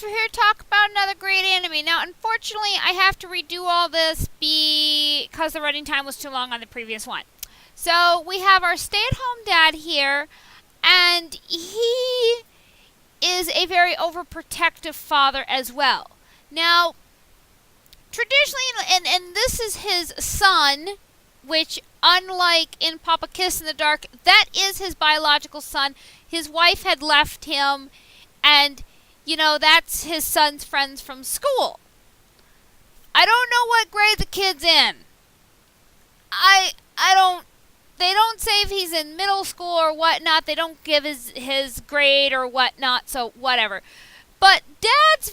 we're here to talk about another great anime. Now, unfortunately, I have to redo all this because the running time was too long on the previous one. So, we have our stay-at-home dad here, and he is a very overprotective father as well. Now, traditionally, and this is his son, which, unlike in Papa Kiss in the Dark, that is his biological son. His wife had left him, and that's his son's friends from school. I don't know what grade the kid's in. They don't say if he's in middle school or whatnot. They don't give his grade or whatnot, so whatever. But Dad's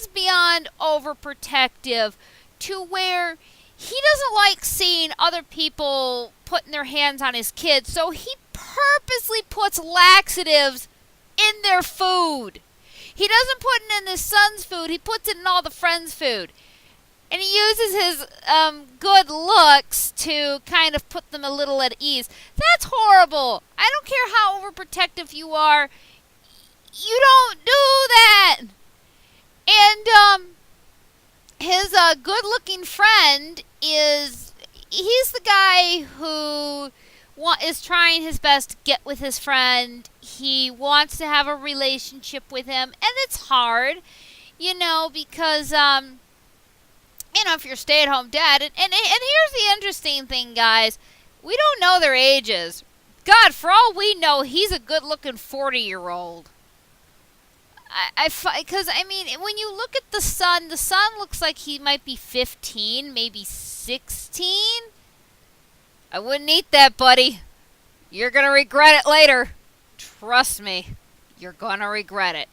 beyond overprotective to where he doesn't like seeing other people putting their hands on his kids, so he purposely puts laxatives in their food. He doesn't put it in his son's food. He puts it in all the friends' food. And he uses his good looks to kind of put them a little at ease. That's horrible. I don't care how overprotective you are. You don't do that. And his good-looking friend he's the guy who is trying his best to get with his friend. He wants to have a relationship with him, and it's hard, because, if you're a stay-at-home dad, and here's the interesting thing, guys, we don't know their ages. God, for all we know, he's a good-looking 40-year-old. Because, when you look at the son looks like he might be 15, maybe 16. I wouldn't eat that, buddy. You're going to regret it later. Trust me. You're going to regret it.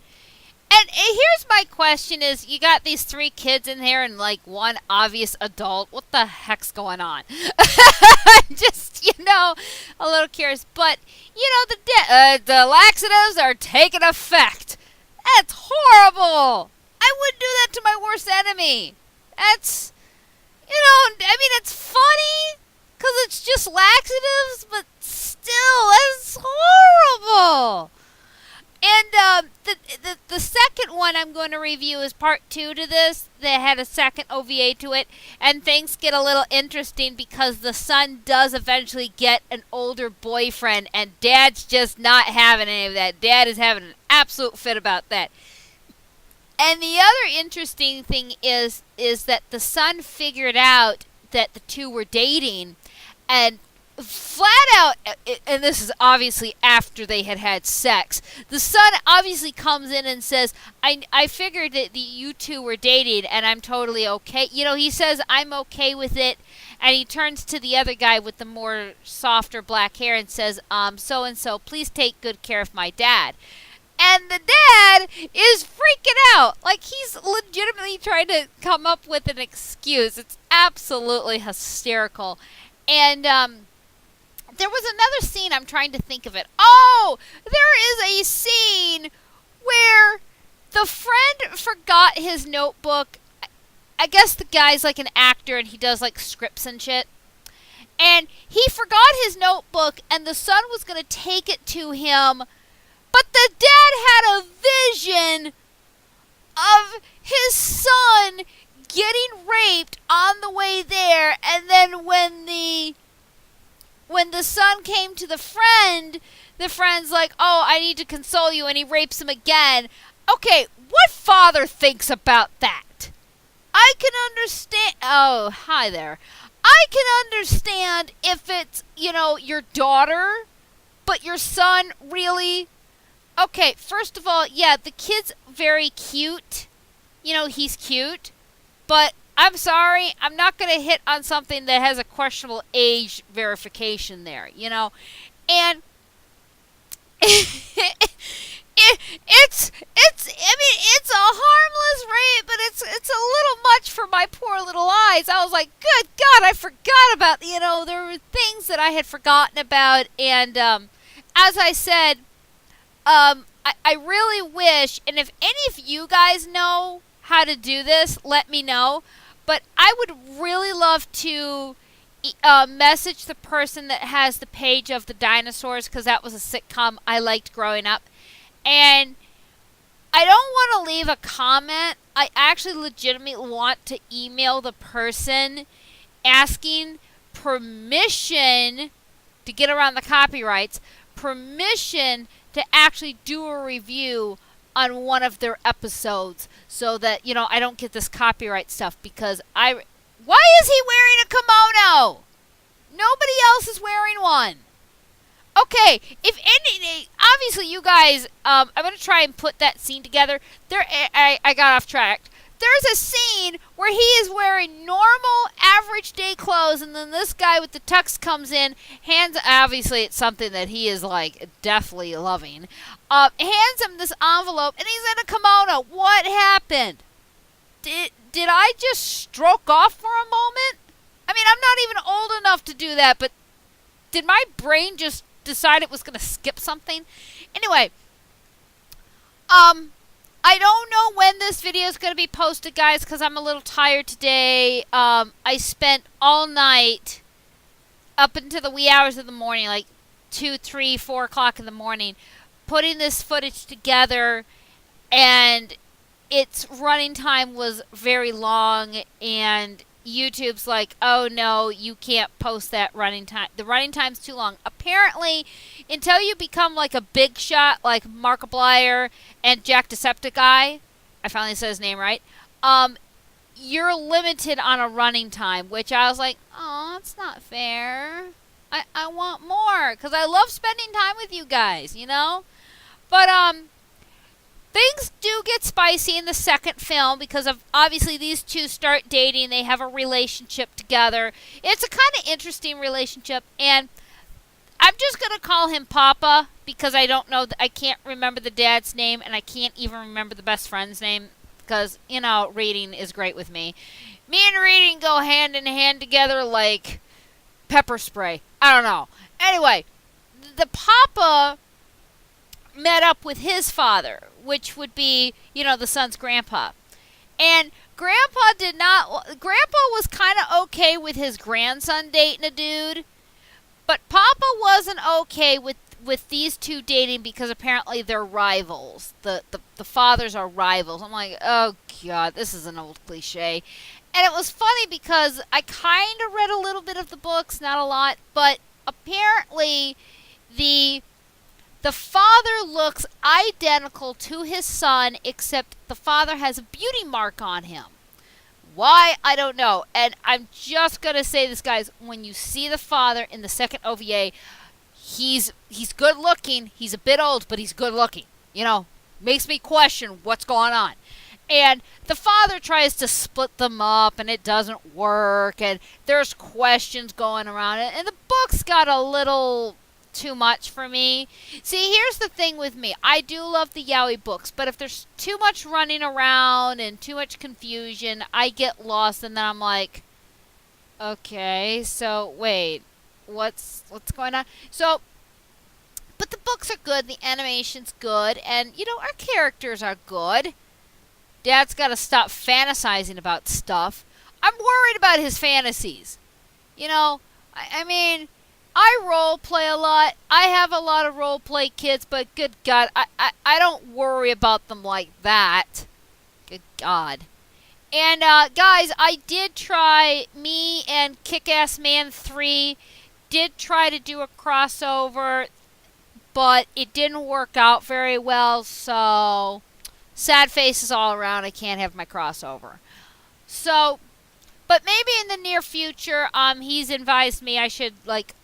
And here's my question is, you got these 3 kids in there and, one obvious adult. What the heck's going on? I'm just, a little curious. But, the laxatives are taking effect. That's horrible. I wouldn't do that to my worst enemy. That's, it's funny because it's just laxatives, but still, that's horrible. And the second one I'm going to review is part 2 to this. They had a second OVA to it, and things get a little interesting because the son does eventually get an older boyfriend, and Dad's just not having any of that. Dad is having an absolute fit about that. And the other interesting thing is that the son figured out that the two were dating, and flat out, and this is obviously after they had sex, the son obviously comes in and says, I figured that you two were dating and I'm totally okay. He says, I'm okay with it. And he turns to the other guy with the more softer black hair and says, so-and-so, please take good care of my dad. And the dad is freaking out. Like, he's legitimately trying to come up with an excuse. It's absolutely hysterical. And, there was another scene, I'm trying to think of it. Oh, there is a scene where the friend forgot his notebook. I guess the guy's like an actor and he does like scripts and shit. And he forgot his notebook and the son was going to take it to him. But the dad had a vision of his son getting raped on the way there. And then when the son came to the friend's like, oh, I need to console you, and he rapes him again. Okay, what father thinks about that? I can understand. Oh, hi there. I can understand if it's, your daughter, but your son, really? Okay, first of all, yeah, the kid's very cute. He's cute, but I'm sorry, I'm not going to hit on something that has a questionable age verification there, And it's a harmless rape, but it's a little much for my poor little eyes. I was like, good God, I forgot about, there were things that I had forgotten about. And as I said, I really wish, and if any of you guys know how to do this, let me know. But I would really love to message the person that has the page of the dinosaurs, because that was a sitcom I liked growing up. And I don't want to leave a comment. I actually legitimately want to email the person asking permission to get around the copyrights, permission to actually do a review on one of their episodes so that, I don't get this copyright stuff because why is he wearing a kimono? Nobody else is wearing one. Okay, obviously you guys, I'm going to try and put that scene together. I got off track. There's a scene where he is wearing normal, average day clothes, and then this guy with the tux comes in, obviously it's something that he is, definitely loving, hands him this envelope, and he's in a kimono. What happened? Did I just stroke off for a moment? I mean, I'm not even old enough to do that, but did my brain just decide it was going to skip something? Anyway, I don't know when this video is going to be posted, guys, because I'm a little tired today. I spent all night up into the wee hours of the morning, like 2, 3, 4 o'clock in the morning, putting this footage together, and its running time was very long, and YouTube's like, oh no, you can't post that running time. The running time's too long. Apparently, until you become like a big shot like Markiplier and Jacksepticeye, I finally said his name right, you're limited on a running time, which I was like, oh, that's not fair. I want more, because I love spending time with you guys, But, things do get spicy in the second film because of obviously these two start dating. They have a relationship together. It's a kind of interesting relationship, and I'm just going to call him Papa because I don't know. I can't remember the dad's name, and I can't even remember the best friend's name because, reading is great with me. Me and reading go hand in hand together like pepper spray. I don't know. Anyway, the Papa met up with his father, which would be, the son's grandpa. And Grandpa was kind of okay with his grandson dating a dude, but Papa wasn't okay with these two dating because apparently they're rivals. The fathers are rivals. I'm like, oh God, this is an old cliche. And it was funny because I kind of read a little bit of the books, not a lot, but apparently the father looks identical to his son, except the father has a beauty mark on him. Why? I don't know. And I'm just going to say this, guys. When you see the father in the second OVA, he's good looking. He's a bit old, but he's good looking. Makes me question what's going on. And the father tries to split them up, and it doesn't work. And there's questions going around it. And the book's got a little too much for me. See, here's the thing with me. I do love the yaoi books, but if there's too much running around and too much confusion, I get lost, and then I'm like, okay, so wait, what's going on? So, but the books are good, the animation's good, and our characters are good. Dad's got to stop fantasizing about stuff. I'm worried about his fantasies. I mean, I role play a lot. I have a lot of role play kids, but good God, I don't worry about them like that. Good God. And guys, I did try, me and Kick-Ass Man 3 did try to do a crossover, but it didn't work out very well, so sad faces all around. I can't have my crossover. So, but maybe in the near future, he's advised me I should,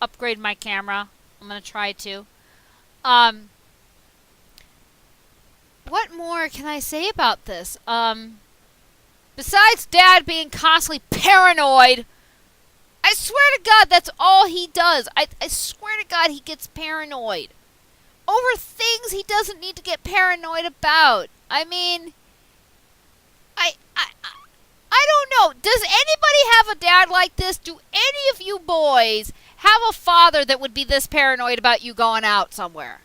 upgrade my camera. I'm going to try to. What more can I say about this? Besides Dad being constantly paranoid, I swear to God, that's all he does. I swear to God, he gets paranoid over things he doesn't need to get paranoid about. I mean, I don't know. Does anybody have a dad like this? Do any of you boys have a father that would be this paranoid about you going out somewhere?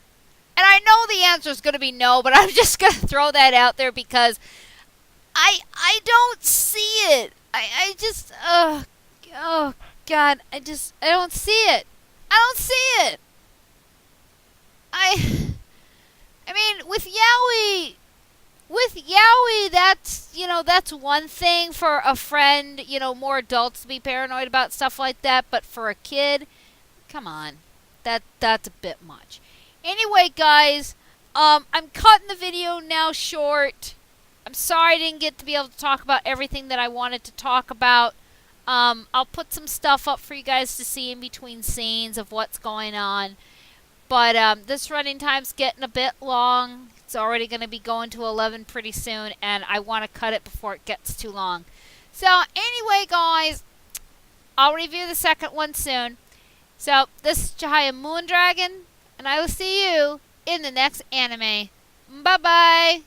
And I know the answer is going to be no, but I'm just going to throw that out there because I don't see it. I just, oh God, I don't see it. I don't see it. I mean, with yaoi, with yaoi, that's one thing for a friend, more adults to be paranoid about stuff like that, but for a kid, come on. That's a bit much. Anyway, guys, I'm cutting the video now short. I'm sorry I didn't get to be able to talk about everything that I wanted to talk about. I'll put some stuff up for you guys to see in between scenes of what's going on. But this running time's getting a bit long. It's already going to be going to 11 pretty soon, and I want to cut it before it gets too long. So anyway, guys, I'll review the second one soon. So this is Chihaya Moondragon, and I will see you in the next anime. Bye-bye!